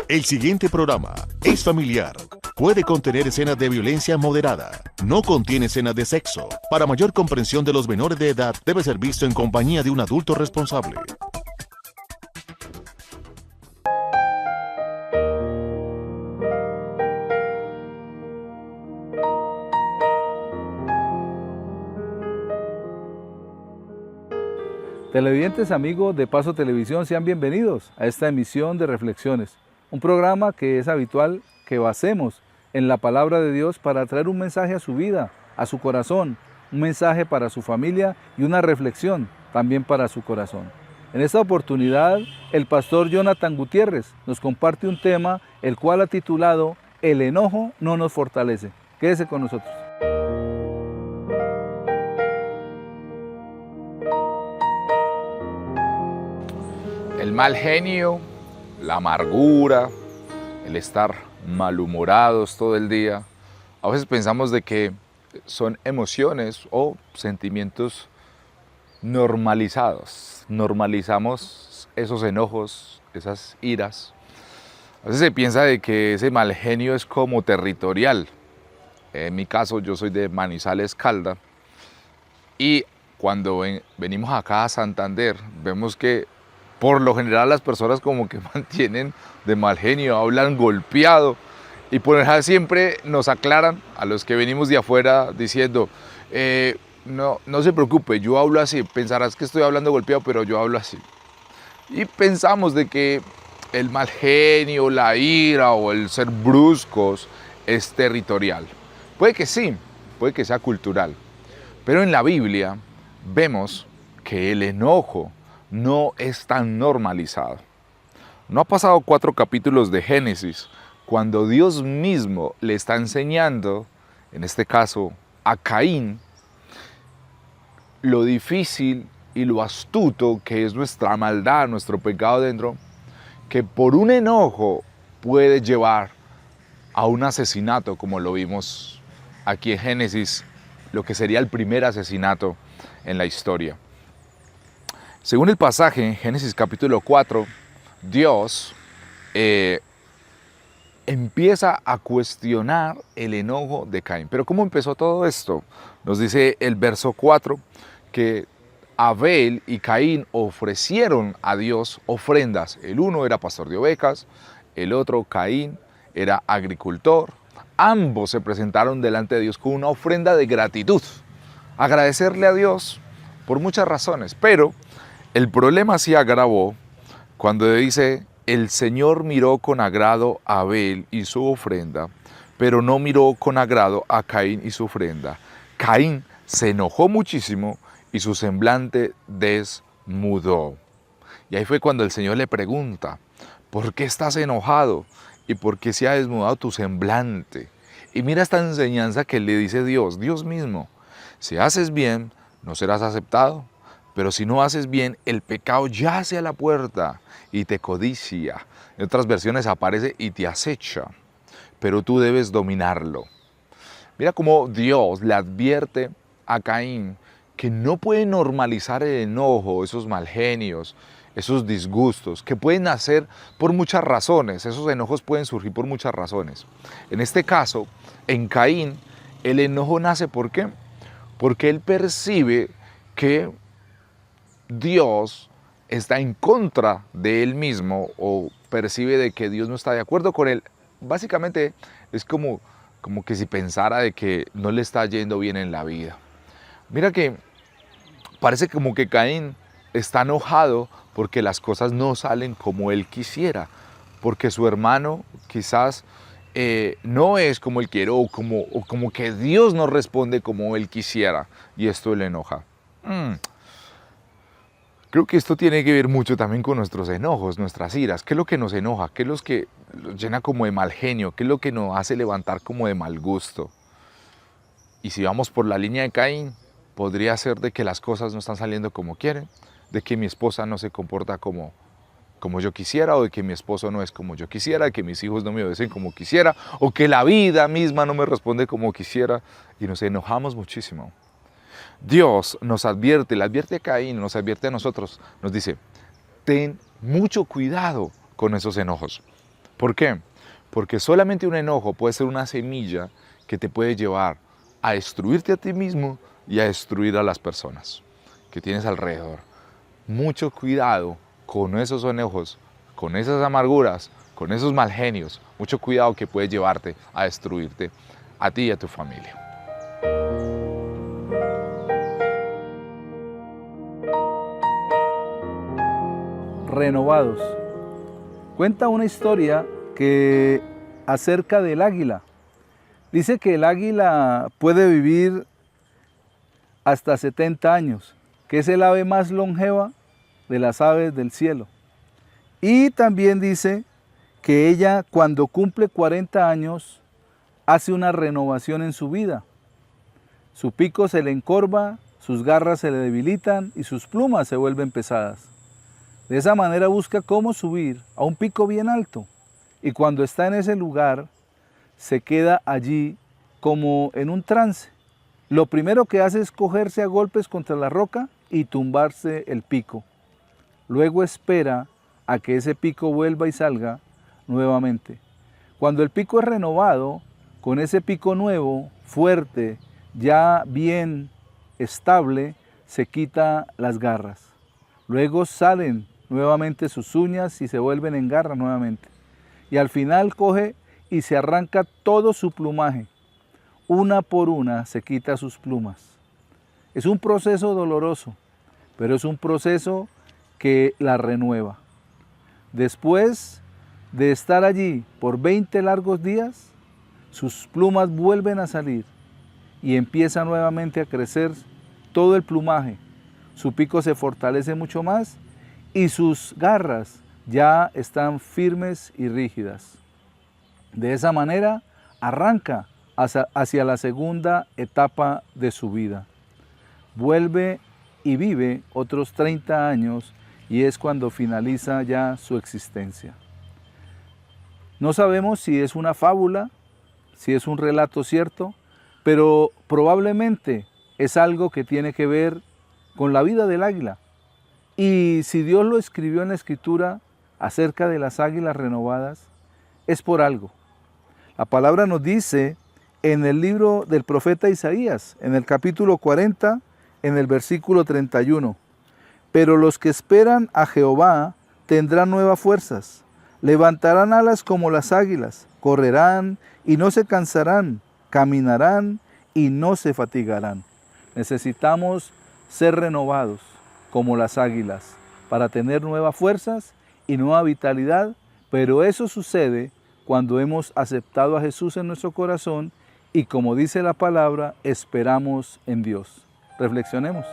El siguiente programa es familiar. Puede contener escenas de violencia moderada. No contiene escenas de sexo. Para mayor comprensión de los menores de edad, debe ser visto en compañía de un adulto responsable. Televidentes amigos de Paso Televisión, sean bienvenidos a esta emisión de Reflexiones, un programa que es habitual que basemos en la palabra de Dios para traer un mensaje a su vida, a su corazón, un mensaje para su familia y una reflexión también para su corazón. En esta oportunidad, el pastor Jonathan Gutiérrez nos comparte un tema el cual ha titulado El enojo no nos fortalece. Quédese con nosotros. El mal genio, la amargura, el estar malhumorados todo el día, a veces pensamos de que son emociones o sentimientos normalizados. Normalizamos esos enojos, esas iras. A veces se piensa de que ese mal genio es como territorial. En mi caso, yo soy de Manizales, Calda, y cuando venimos acá a Santander, vemos que por lo general las personas como que mantienen de mal genio, hablan golpeado, y por eso siempre nos aclaran a los que venimos de afuera diciendo no se preocupe, yo hablo así, pensarás que estoy hablando golpeado, pero yo hablo así. Y pensamos de que el mal genio, la ira o el ser bruscos es territorial. Puede que sí, puede que sea cultural, pero en la Biblia vemos que el enojo no es tan normalizado. No ha pasado 4 capítulos de Génesis cuando Dios mismo le está enseñando, en este caso a Caín, lo difícil y lo astuto que es nuestra maldad, nuestro pecado dentro, que por un enojo puede llevar a un asesinato, como lo vimos aquí en Génesis, lo que sería el primer asesinato en la historia. Según el pasaje en Génesis capítulo 4, Dios empieza a cuestionar el enojo de Caín. Pero ¿cómo empezó todo esto? Nos dice el verso 4 que Abel y Caín ofrecieron a Dios ofrendas. El uno era pastor de ovejas, el otro, Caín, era agricultor. Ambos se presentaron delante de Dios con una ofrenda de gratitud. Agradecerle a Dios por muchas razones, pero el problema se agravó cuando dice, el Señor miró con agrado a Abel y su ofrenda, pero no miró con agrado a Caín y su ofrenda. Caín se enojó muchísimo y su semblante desmudó. Y ahí fue cuando el Señor le pregunta, ¿por qué estás enojado? ¿Y por qué se ha desmudado tu semblante? Y mira esta enseñanza que le dice Dios, Dios mismo, si haces bien, no serás aceptado. Pero si no haces bien, el pecado yace a la puerta y te codicia. En otras versiones aparece y te acecha, pero tú debes dominarlo. Mira cómo Dios le advierte a Caín que no puede normalizar el enojo, esos mal genios, esos disgustos, que pueden nacer por muchas razones. Esos enojos pueden surgir por muchas razones. En este caso, en Caín, el enojo nace ¿por qué? Porque él percibe que Dios está en contra de él mismo o percibe de que Dios no está de acuerdo con él. Básicamente es como que si pensara de que no le está yendo bien en la vida. Mira que parece como que Caín está enojado porque las cosas no salen como él quisiera, porque su hermano quizás no es como él quiere o como que Dios no responde como él quisiera y esto le enoja. Creo que esto tiene que ver mucho también con nuestros enojos, nuestras iras. ¿Qué es lo que nos enoja? ¿Qué es lo que nos llena como de mal genio? ¿Qué es lo que nos hace levantar como de mal gusto? Y si vamos por la línea de Caín, podría ser de que las cosas no están saliendo como quieren, de que mi esposa no se comporta como yo quisiera, o de que mi esposo no es como yo quisiera, de que mis hijos no me obedecen como quisiera, o que la vida misma no me responde como quisiera, y nos enojamos muchísimo. Dios nos advierte, le advierte a Caín, nos advierte a nosotros, nos dice, ten mucho cuidado con esos enojos. ¿Por qué? Porque solamente un enojo puede ser una semilla que te puede llevar a destruirte a ti mismo y a destruir a las personas que tienes alrededor. Mucho cuidado con esos enojos, con esas amarguras, con esos mal genios. Mucho cuidado que puede llevarte a destruirte a ti y a tu familia. Renovados. Cuenta una historia que acerca del águila. Dice que el águila puede vivir hasta 70 años, que es el ave más longeva de las aves del cielo. Y también dice que ella, cuando cumple 40 años, hace una renovación en su vida. Su pico se le encorva, sus garras se le debilitan y sus plumas se vuelven pesadas. De esa manera busca cómo subir a un pico bien alto, y cuando está en ese lugar, se queda allí como en un trance. Lo primero que hace es cogerse a golpes contra la roca y tumbarse el pico. Luego espera a que ese pico vuelva y salga nuevamente. Cuando el pico es renovado, con ese pico nuevo, fuerte, ya bien estable, se quita las garras. Luego salen nuevamente sus uñas y se vuelven en garras nuevamente. Y al final coge y se arranca todo su plumaje. Una por una se quita sus plumas. Es un proceso doloroso, pero es un proceso que la renueva. Después de estar allí por 20 largos días, sus plumas vuelven a salir y empieza nuevamente a crecer todo el plumaje. Su pico se fortalece mucho más y sus garras ya están firmes y rígidas. De esa manera arranca hacia la segunda etapa de su vida. Vuelve y vive otros 30 años y es cuando finaliza ya su existencia. No sabemos si es una fábula, si es un relato cierto, pero probablemente es algo que tiene que ver con la vida del águila. Y si Dios lo escribió en la Escritura acerca de las águilas renovadas, es por algo. La palabra nos dice en el libro del profeta Isaías, en el capítulo 40, en el versículo 31, pero los que esperan a Jehová tendrán nuevas fuerzas, levantarán alas como las águilas, correrán y no se cansarán, caminarán y no se fatigarán. Necesitamos ser renovados como las águilas para tener nuevas fuerzas y nueva vitalidad, pero eso sucede cuando hemos aceptado a Jesús en nuestro corazón y, como dice la palabra, esperamos en Dios. Reflexionemos.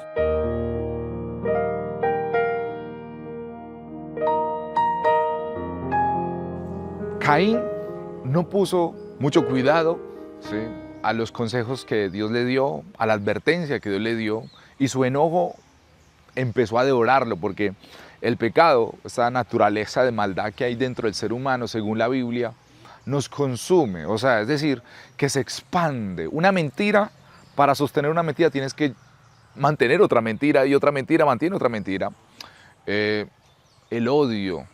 Caín no puso mucho cuidado, ¿sí?, a los consejos que Dios le dio, a la advertencia que Dios le dio, y su enojo empezó a devorarlo, porque el pecado, esa naturaleza de maldad que hay dentro del ser humano, según la Biblia, nos consume, o sea, es decir, que se expande. Una mentira, para sostener una mentira tienes que mantener otra mentira, y otra mentira mantiene otra mentira. El odio,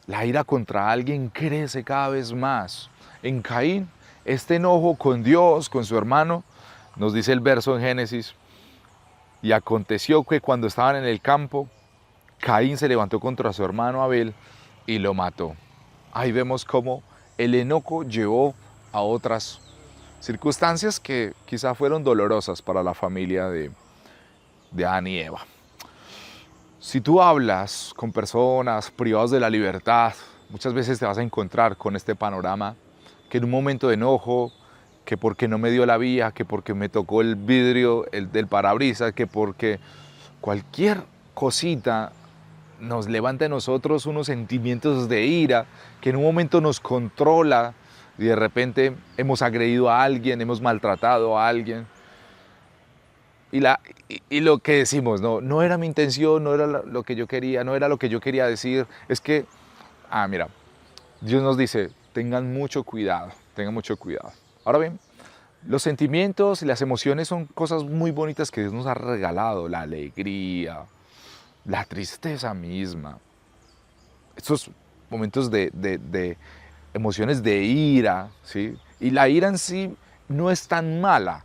la ira contra alguien crece cada vez más. En Caín, este enojo con Dios, con su hermano, nos dice el verso en Génesis, y aconteció que cuando estaban en el campo, Caín se levantó contra su hermano Abel y lo mató. Ahí vemos cómo el enojo llevó a otras circunstancias que quizá fueron dolorosas para la familia de Adán y Eva. Si tú hablas con personas privadas de la libertad, muchas veces te vas a encontrar con este panorama, que en un momento de enojo, que porque no me dio la vía, que porque me tocó el vidrio del parabrisas, que porque cualquier cosita nos levanta en nosotros unos sentimientos de ira, que en un momento nos controla y de repente hemos agredido a alguien, hemos maltratado a alguien. Y lo que decimos, no era mi intención, no era lo que yo quería, no era lo que yo quería decir. Es que, mira, Dios nos dice, tengan mucho cuidado, tengan mucho cuidado. Ahora bien, los sentimientos y las emociones son cosas muy bonitas que Dios nos ha regalado, la alegría, la tristeza misma. Estos momentos de emociones de ira, ¿sí? Y la ira en sí no es tan mala.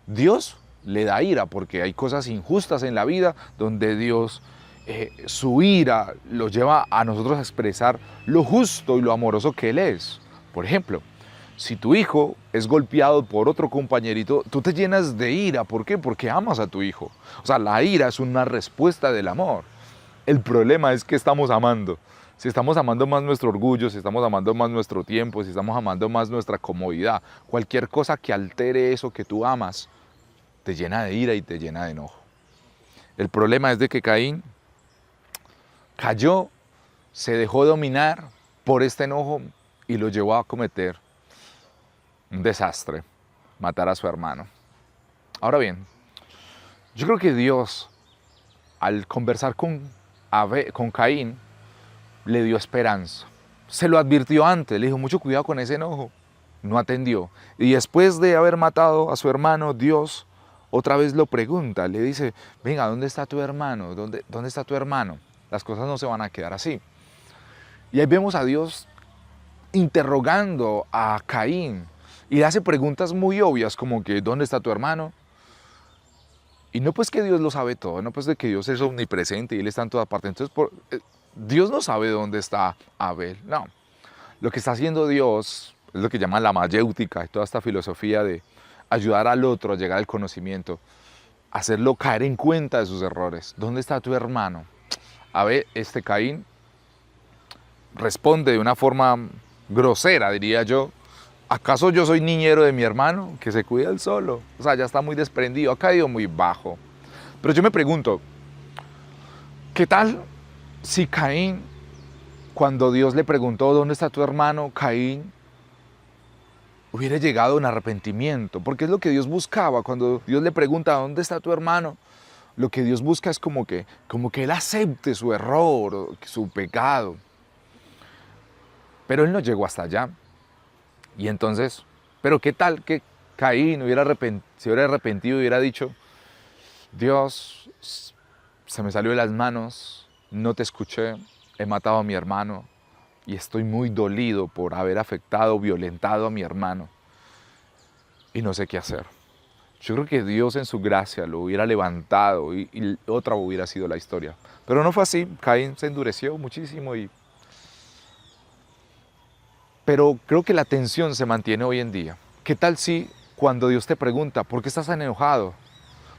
Dios le da ira porque hay cosas injustas en la vida donde Dios, su ira lo lleva a nosotros a expresar lo justo y lo amoroso que Él es. Por ejemplo, si tu hijo es golpeado por otro compañerito, tú te llenas de ira. ¿Por qué? Porque amas a tu hijo. O sea, la ira es una respuesta del amor. El problema es que estamos amando. Si estamos amando más nuestro orgullo, si estamos amando más nuestro tiempo, si estamos amando más nuestra comodidad, cualquier cosa que altere eso que tú amas, te llena de ira y te llena de enojo. El problema es de que Caín cayó, se dejó dominar por este enojo y lo llevó a cometer un desastre, matar a su hermano. Ahora bien, yo creo que Dios, al conversar con Caín, le dio esperanza. Se lo advirtió antes, le dijo, mucho cuidado con ese enojo. No atendió. Y después de haber matado a su hermano, Dios otra vez lo pregunta, le dice, venga, ¿dónde está tu hermano? ¿Dónde está tu hermano? Las cosas no se van a quedar así. Y ahí vemos a Dios interrogando a Caín y le hace preguntas muy obvias como que ¿dónde está tu hermano? Y no pues que Dios lo sabe todo, no pues de que Dios es omnipresente y Él está en toda parte. Entonces Dios no sabe dónde está Abel, no. Lo que está haciendo Dios es lo que llaman la mayéutica y toda esta filosofía de ayudar al otro a llegar al conocimiento, hacerlo caer en cuenta de sus errores. ¿Dónde está tu hermano? Abel, Caín responde de una forma grosera, diría yo. ¿Acaso yo soy niñero de mi hermano? Que se cuida él solo. O sea, ya está muy desprendido, ha caído muy bajo. Pero yo me pregunto, ¿qué tal si Caín, cuando Dios le preguntó ¿dónde está tu hermano? Caín hubiera llegado a un arrepentimiento, porque es lo que Dios buscaba cuando Dios le pregunta ¿dónde está tu hermano? Lo que Dios busca es como que él acepte su error, su pecado. Pero él no llegó hasta allá. Y entonces, pero ¿qué tal que Caín se hubiera arrepentido y hubiera dicho, Dios, se me salió de las manos, no te escuché, he matado a mi hermano y estoy muy dolido por haber afectado, violentado a mi hermano y no sé qué hacer? Yo creo que Dios en su gracia lo hubiera levantado y otra hubiera sido la historia. Pero no fue así, Caín se endureció muchísimo Pero creo que la tensión se mantiene hoy en día. ¿Qué tal si cuando Dios te pregunta, ¿por qué estás tan enojado?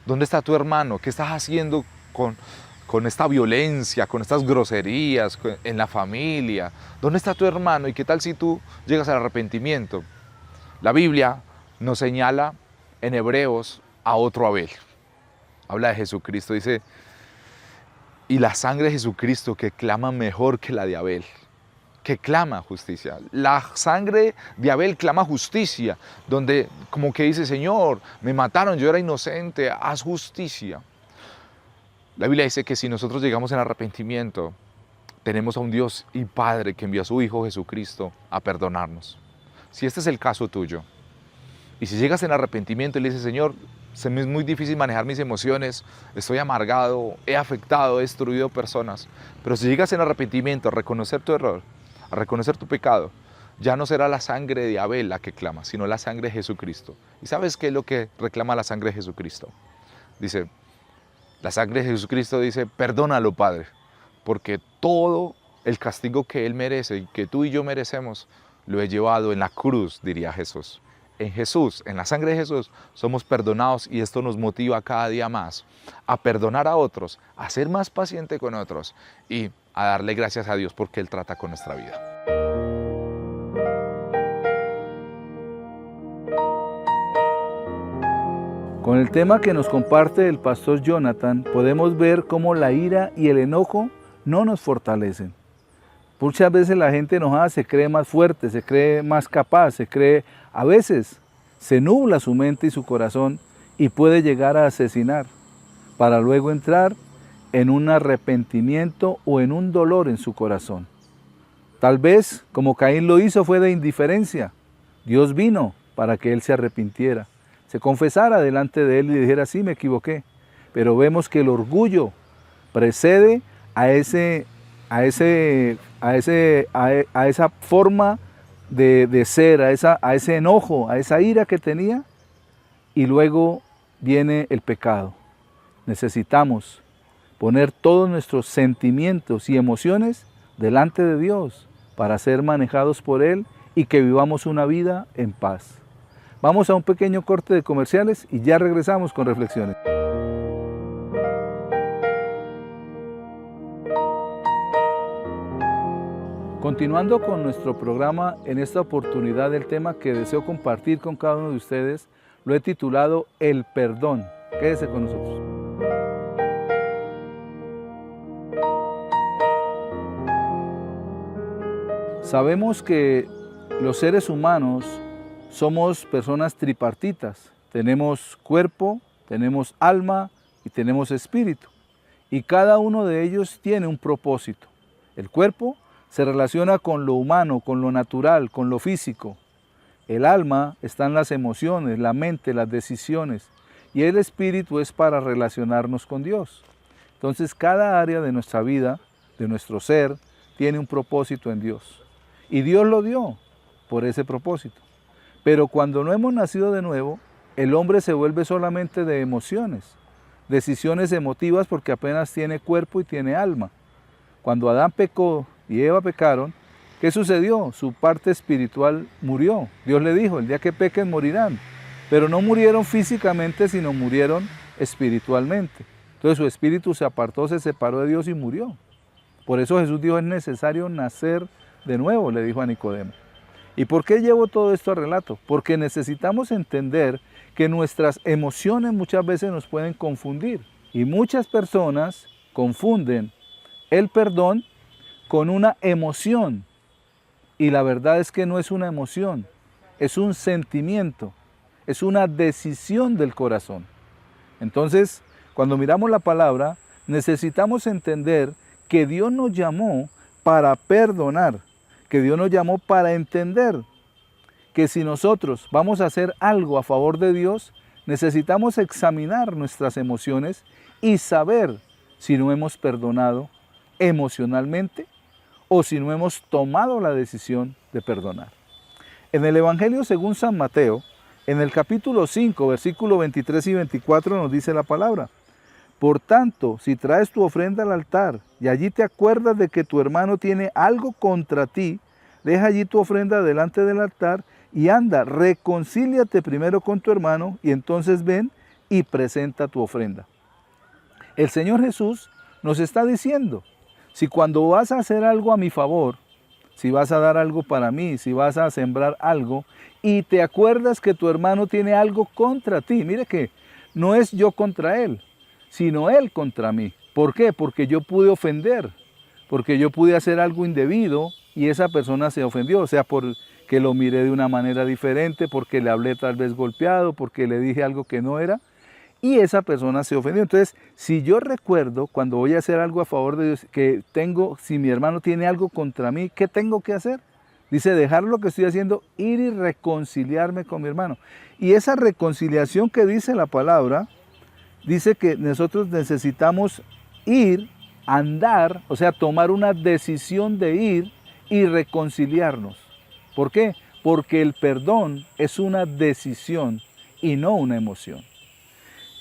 ¿Dónde está tu hermano? ¿Qué estás haciendo con esta violencia, con estas groserías en la familia? ¿Dónde está tu hermano? ¿Y qué tal si tú llegas al arrepentimiento? La Biblia nos señala en Hebreos a otro Abel. Habla de Jesucristo, dice, y la sangre de Jesucristo que clama mejor que la de Abel. Que clama justicia. La sangre de Abel clama justicia, donde como que dice, Señor, me mataron, yo era inocente, haz justicia. La Biblia dice que si nosotros llegamos en arrepentimiento, tenemos a un Dios y Padre que envió a su Hijo Jesucristo a perdonarnos. Si este es el caso tuyo, y si llegas en arrepentimiento y le dices, Señor, se me es muy difícil manejar mis emociones, estoy amargado, he afectado, he destruido personas, pero si llegas en arrepentimiento a reconocer tu error, a reconocer tu pecado, ya no será la sangre de Abel la que clama, sino la sangre de Jesucristo. ¿Y sabes qué es lo que reclama la sangre de Jesucristo? Dice, la sangre de Jesucristo dice, perdónalo, Padre, porque todo el castigo que Él merece y que tú y yo merecemos, lo he llevado en la cruz, diría Jesús. En Jesús, en la sangre de Jesús, somos perdonados y esto nos motiva cada día más a perdonar a otros, a ser más paciente con otros y a darle gracias a Dios porque Él trata con nuestra vida. Con el tema que nos comparte el pastor Jonathan, podemos ver cómo la ira y el enojo no nos fortalecen. Muchas veces la gente enojada se cree más fuerte, se cree más capaz, a veces se nubla su mente y su corazón y puede llegar a asesinar, para luego entrar en un arrepentimiento o en un dolor en su corazón. Tal vez, como Caín lo hizo, fue de indiferencia. Dios vino para que él se arrepintiera, se confesara delante de él y dijera, sí, me equivoqué. Pero vemos que el orgullo precede a esa forma de ser, a ese enojo, a esa ira que tenía, y luego viene el pecado. Necesitamos poner todos nuestros sentimientos y emociones delante de Dios para ser manejados por Él y que vivamos una vida en paz. Vamos a un pequeño corte de comerciales y ya regresamos con reflexiones. Continuando con nuestro programa, en esta oportunidad el tema que deseo compartir con cada uno de ustedes lo he titulado El perdón. Quédese con nosotros. Sabemos que los seres humanos somos personas tripartitas. Tenemos cuerpo, tenemos alma y tenemos espíritu. Y cada uno de ellos tiene un propósito. El cuerpo se relaciona con lo humano, con lo natural, con lo físico. El alma está en las emociones, la mente, las decisiones. Y el espíritu es para relacionarnos con Dios. Entonces cada área de nuestra vida, de nuestro ser, tiene un propósito en Dios. Y Dios lo dio por ese propósito. Pero cuando no hemos nacido de nuevo, el hombre se vuelve solamente de emociones, decisiones emotivas porque apenas tiene cuerpo y tiene alma. Cuando Adán pecó y Eva pecaron, ¿qué sucedió? Su parte espiritual murió. Dios le dijo, el día que pequen morirán. Pero no murieron físicamente, sino murieron espiritualmente. Entonces su espíritu se apartó, se separó de Dios y murió. Por eso Jesús dijo, es necesario nacer de nuevo, le dijo a Nicodemo. ¿Y por qué llevo todo esto al relato? Porque necesitamos entender que nuestras emociones muchas veces nos pueden confundir. Y muchas personas confunden el perdón con una emoción. Y la verdad es que no es una emoción, es un sentimiento, es una decisión del corazón. Entonces, cuando miramos la palabra, necesitamos entender que Dios nos llamó para perdonar, que Dios nos llamó para entender que si nosotros vamos a hacer algo a favor de Dios, necesitamos examinar nuestras emociones y saber si no hemos perdonado emocionalmente o si no hemos tomado la decisión de perdonar. En el Evangelio según San Mateo, en el capítulo 5, versículos 23 y 24 nos dice la palabra: por tanto, si traes tu ofrenda al altar y allí te acuerdas de que tu hermano tiene algo contra ti, deja allí tu ofrenda delante del altar y anda, reconcíliate primero con tu hermano y entonces ven y presenta tu ofrenda. El Señor Jesús nos está diciendo, si cuando vas a hacer algo a mi favor, si vas a dar algo para mí, si vas a sembrar algo y te acuerdas que tu hermano tiene algo contra ti, mire que no es yo contra él, sino él contra mí. ¿Por qué? Porque yo pude ofender, porque yo pude hacer algo indebido y esa persona se ofendió, o sea, porque lo miré de una manera diferente, porque le hablé tal vez golpeado, porque le dije algo que no era, y esa persona se ofendió. Entonces, si yo recuerdo cuando voy a hacer algo a favor de Dios, que si mi hermano tiene algo contra mí, ¿qué tengo que hacer? Dice, dejar lo que estoy haciendo, ir y reconciliarme con mi hermano. Y esa reconciliación que dice la palabra, dice que nosotros necesitamos ir, andar, o sea, tomar una decisión de ir y reconciliarnos. ¿Por qué? Porque el perdón es una decisión y no una emoción.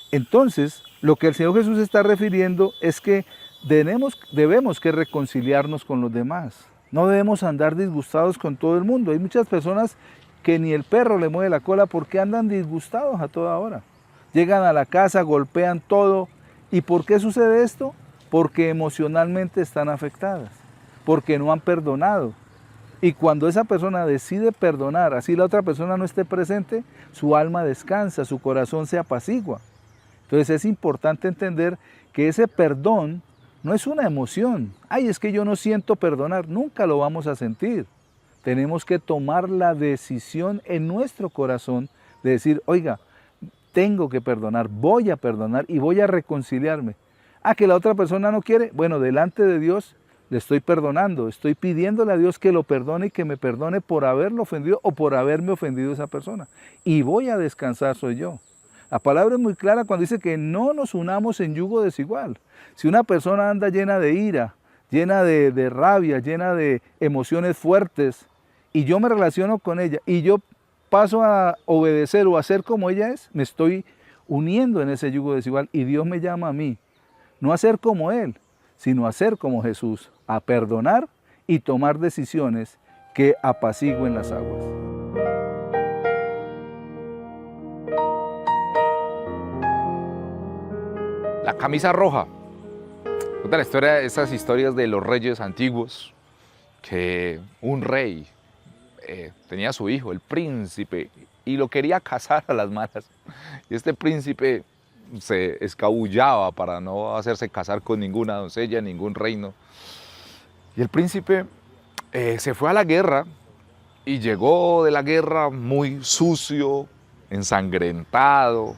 Entonces, lo que el Señor Jesús está refiriendo es que debemos que reconciliarnos con los demás. No debemos andar disgustados con todo el mundo. Hay muchas personas que ni el perro le mueve la cola porque andan disgustados a toda hora. Llegan a la casa, golpean todo. ¿Y por qué sucede esto? Porque emocionalmente están afectadas, porque no han perdonado. Y cuando esa persona decide perdonar, así la otra persona no esté presente, su alma descansa, su corazón se apacigua. Entonces es importante entender que ese perdón no es una emoción. Ay, es que yo no siento perdonar. Nunca lo vamos a sentir. Tenemos que tomar la decisión en nuestro corazón de decir, oiga, tengo que perdonar, voy a perdonar y voy a reconciliarme. Ah, que la otra persona no quiere. Bueno, delante de Dios le estoy perdonando, estoy pidiéndole a Dios que lo perdone y que me perdone por haberlo ofendido o por haberme ofendido a esa persona. Y voy a descansar, soy yo. La palabra es muy clara cuando dice que no nos unamos en yugo desigual. Si una persona anda llena de ira, llena de rabia, llena de emociones fuertes y yo me relaciono con ella y yo paso a obedecer o a ser como ella es, me estoy uniendo en ese yugo desigual y Dios me llama a mí, no a ser como Él, sino a ser como Jesús, a perdonar y tomar decisiones que apacigüen las aguas. La camisa roja. Cuenta la historia, esas historias de los reyes antiguos, que un rey tenía a su hijo, el príncipe, y lo quería casar a las malas. Y este príncipe se escabullaba para no hacerse casar con ninguna doncella, ningún reino. Y el príncipe se fue a la guerra y llegó de la guerra muy sucio, ensangrentado,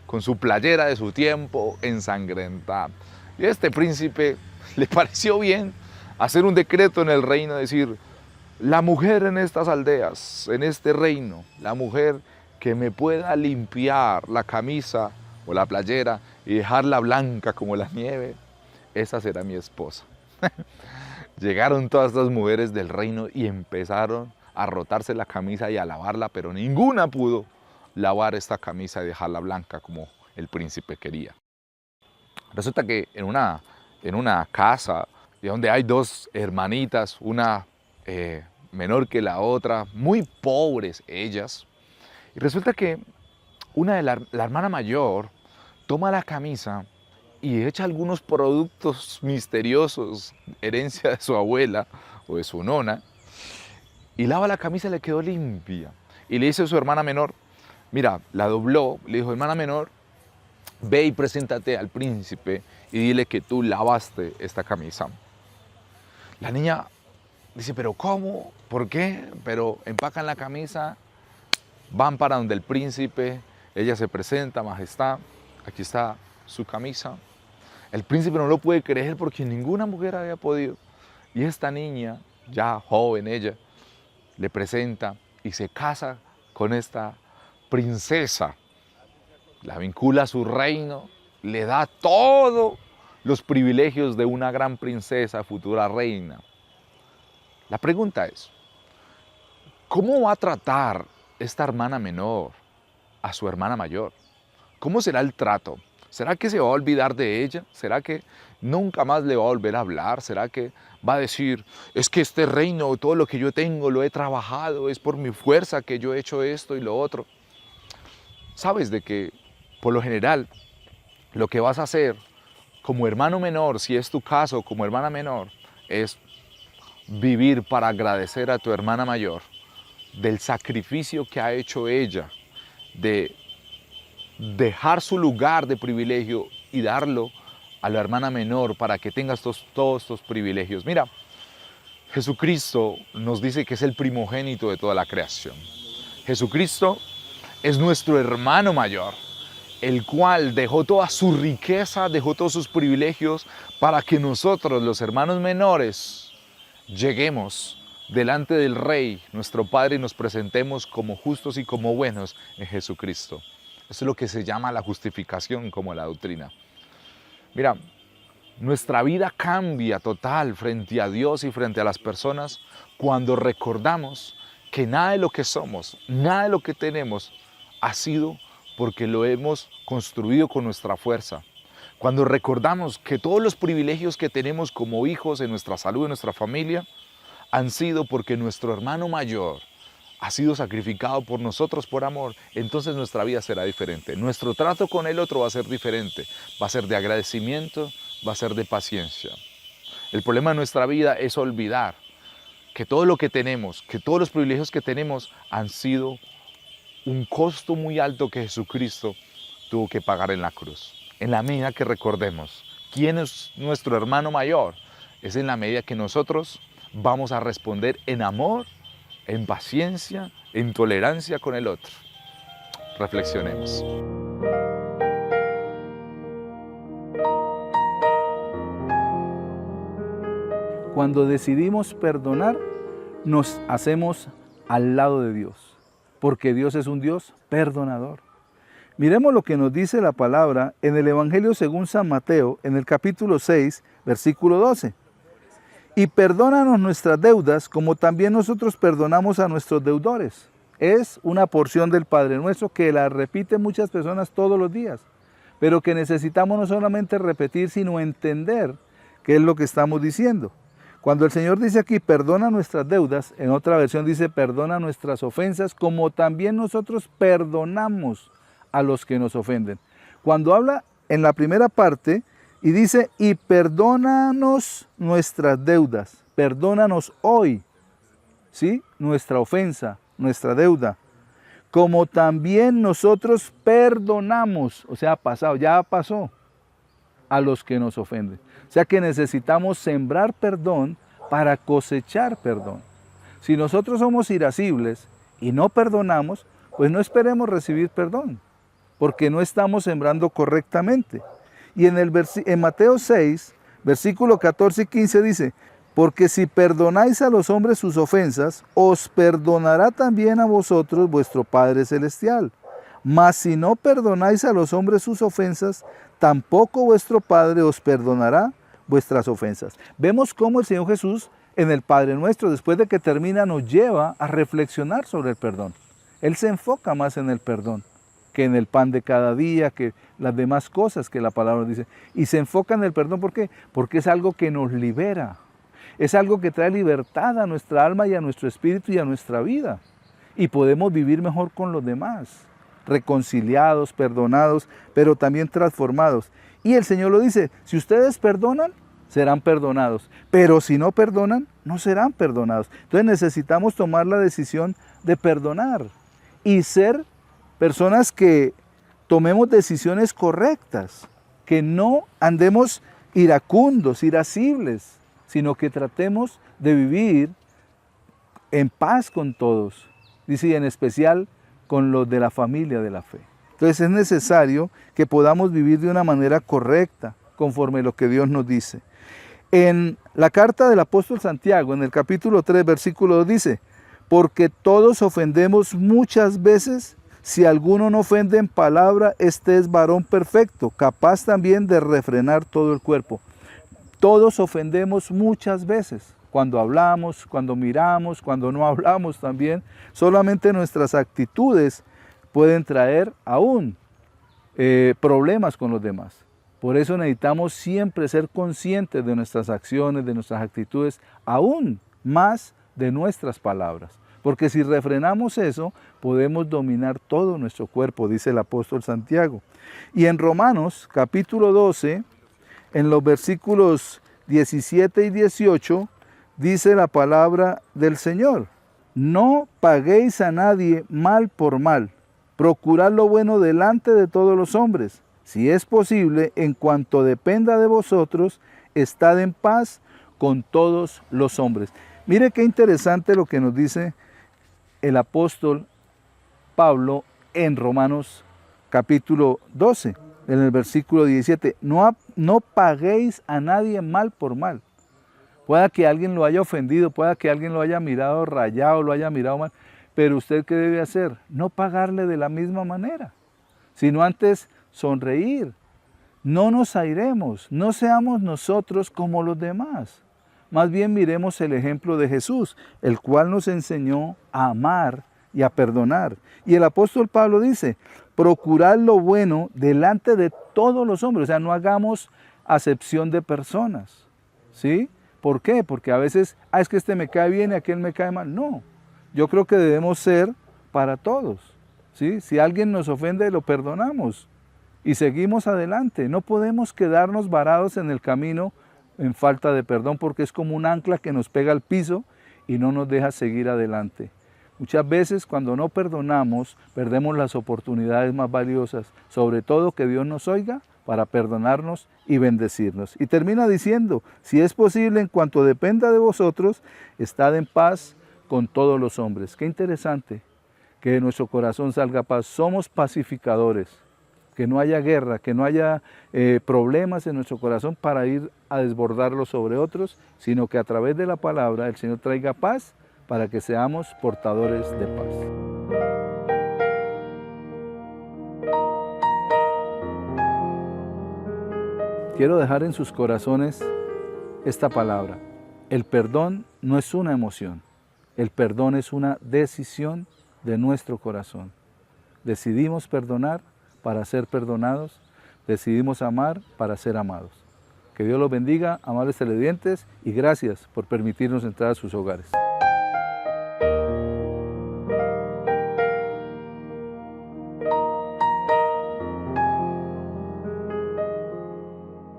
con su playera de su tiempo ensangrentada. Y a este príncipe le pareció bien hacer un decreto en el reino, decir, la mujer en estas aldeas, en este reino, la mujer que me pueda limpiar la camisa o la playera y dejarla blanca como la nieve, esa será mi esposa. Llegaron todas estas mujeres del reino y empezaron a rotarse la camisa y a lavarla, pero ninguna pudo lavar esta camisa y dejarla blanca como el príncipe quería. Resulta que en una casa donde hay dos hermanitas, una menor que la otra, muy pobres ellas, y resulta que la hermana mayor toma la camisa y echa algunos productos misteriosos, herencia de su abuela o de su nona, y lava la camisa y le quedó limpia. Y le dice a su hermana menor, mira, la dobló, le dijo, hermana menor, ve y preséntate al príncipe y dile que tú lavaste esta camisa. La niña dice, pero ¿cómo? ¿Por qué? Pero empacan la camisa, van para donde el príncipe, ella se presenta, majestad, aquí está su camisa. El príncipe no lo puede creer porque ninguna mujer había podido. Y esta niña, ya joven ella, le presenta y se casa con esta princesa. La vincula a su reino, le da todos los privilegios de una gran princesa, futura reina. La pregunta es, ¿cómo va a tratar esta hermana menor a su hermana mayor? ¿Cómo será el trato? ¿Será que se va a olvidar de ella? ¿Será que nunca más le va a volver a hablar? ¿Será que va a decir, es que este reino, todo lo que yo tengo, lo he trabajado, es por mi fuerza que yo he hecho esto y lo otro? Sabes de que, por lo general, lo que vas a hacer como hermano menor, si es tu caso como hermana menor, es vivir para agradecer a tu hermana mayor del sacrificio que ha hecho ella, de dejar su lugar de privilegio y darlo a la hermana menor para que tengas todos estos privilegios. Mira, Jesucristo nos dice que es el primogénito de toda la creación. Jesucristo es nuestro hermano mayor, el cual dejó toda su riqueza, dejó todos sus privilegios para que nosotros, los hermanos menores, lleguemos delante del Rey, nuestro Padre, y nos presentemos como justos y como buenos en Jesucristo. Eso es lo que se llama la justificación como la doctrina. Mira, nuestra vida cambia total frente a Dios y frente a las personas cuando recordamos que nada de lo que somos, nada de lo que tenemos ha sido porque lo hemos construido con nuestra fuerza. Cuando recordamos que todos los privilegios que tenemos como hijos en nuestra salud, en nuestra familia, han sido porque nuestro hermano mayor ha sido sacrificado por nosotros por amor, entonces nuestra vida será diferente. Nuestro trato con el otro va a ser diferente, va a ser de agradecimiento, va a ser de paciencia. El problema de nuestra vida es olvidar que todo lo que tenemos, que todos los privilegios que tenemos han sido un costo muy alto que Jesucristo tuvo que pagar en la cruz. En la medida que recordemos quién es nuestro hermano mayor, es en la medida que nosotros vamos a responder en amor, en paciencia, en tolerancia con el otro. Reflexionemos. Cuando decidimos perdonar, nos hacemos al lado de Dios, porque Dios es un Dios perdonador. Miremos lo que nos dice la palabra en el Evangelio según San Mateo, en el capítulo 6, versículo 12. Y perdónanos nuestras deudas, como también nosotros perdonamos a nuestros deudores. Es una porción del Padre Nuestro que la repiten muchas personas todos los días, pero que necesitamos no solamente repetir, sino entender qué es lo que estamos diciendo. Cuando el Señor dice aquí, perdona nuestras deudas, en otra versión dice, perdona nuestras ofensas, como también nosotros perdonamos a los que nos ofenden. Cuando habla en la primera parte y dice, y perdónanos nuestras deudas, perdónanos hoy, ¿sí? Nuestra ofensa, nuestra deuda, como también nosotros perdonamos, o sea, pasado, ya pasó, a los que nos ofenden. O sea que necesitamos sembrar perdón para cosechar perdón. Si nosotros somos irascibles y no perdonamos, pues no esperemos recibir perdón, porque no estamos sembrando correctamente. Y en Mateo 6, versículo 14 y 15 dice, porque si perdonáis a los hombres sus ofensas, os perdonará también a vosotros vuestro Padre Celestial. Mas si no perdonáis a los hombres sus ofensas, tampoco vuestro Padre os perdonará vuestras ofensas. Vemos cómo el Señor Jesús en el Padre Nuestro, después de que termina, nos lleva a reflexionar sobre el perdón. Él se enfoca más en el perdón que en el pan de cada día, que las demás cosas que la palabra dice. Y se enfoca en el perdón, ¿por qué? Porque es algo que nos libera. Es algo que trae libertad a nuestra alma y a nuestro espíritu y a nuestra vida. Y podemos vivir mejor con los demás, reconciliados, perdonados, pero también transformados. Y el Señor lo dice, si ustedes perdonan, serán perdonados. Pero si no perdonan, no serán perdonados. Entonces necesitamos tomar la decisión de perdonar y ser personas que tomemos decisiones correctas, que no andemos iracundos, irascibles, sino que tratemos de vivir en paz con todos, dice, y en especial con los de la familia de la fe. Entonces es necesario que podamos vivir de una manera correcta, conforme a lo que Dios nos dice. En la carta del apóstol Santiago, en el capítulo 3, versículo 2, dice, porque todos ofendemos muchas veces. Si alguno no ofende en palabra, este es varón perfecto, capaz también de refrenar todo el cuerpo. Todos ofendemos muchas veces, cuando hablamos, cuando miramos, cuando no hablamos también. Solamente nuestras actitudes pueden traer aún problemas con los demás. Por eso necesitamos siempre ser conscientes de nuestras acciones, de nuestras actitudes, aún más de nuestras palabras. Porque si refrenamos eso, podemos dominar todo nuestro cuerpo, dice el apóstol Santiago. Y en Romanos capítulo 12, en los versículos 17 y 18, dice la palabra del Señor. No paguéis a nadie mal por mal. Procurad lo bueno delante de todos los hombres. Si es posible, en cuanto dependa de vosotros, estad en paz con todos los hombres. Mire qué interesante lo que nos dice el apóstol Pablo en Romanos capítulo 12, en el versículo 17. No paguéis a nadie mal por mal. Pueda que alguien lo haya ofendido, pueda que alguien lo haya mirado rayado, lo haya mirado mal, pero usted ¿qué debe hacer? No pagarle de la misma manera, sino antes sonreír. No nos airemos, no seamos nosotros como los demás. Más bien miremos el ejemplo de Jesús, el cual nos enseñó a amar y a perdonar. Y el apóstol Pablo dice, procurad lo bueno delante de todos los hombres. O sea, no hagamos acepción de personas. ¿Sí? ¿Por qué? Porque a veces, es que este me cae bien y aquel me cae mal. No, yo creo que debemos ser para todos. ¿Sí? Si alguien nos ofende, lo perdonamos y seguimos adelante. No podemos quedarnos varados en el camino en falta de perdón, porque es como un ancla que nos pega al piso y no nos deja seguir adelante. Muchas veces cuando no perdonamos, perdemos las oportunidades más valiosas, sobre todo que Dios nos oiga para perdonarnos y bendecirnos. Y termina diciendo, si es posible, en cuanto dependa de vosotros, estad en paz con todos los hombres. Qué interesante que de nuestro corazón salga paz. Somos pacificadores. Que no haya guerra, que no haya problemas en nuestro corazón para ir a desbordarlo sobre otros, sino que a través de la palabra el Señor traiga paz para que seamos portadores de paz. Quiero dejar en sus corazones esta palabra. El perdón no es una emoción, el perdón es una decisión de nuestro corazón. Decidimos perdonar para ser perdonados, decidimos amar para ser amados. Que Dios los bendiga, amables televidentes, y gracias por permitirnos entrar a sus hogares.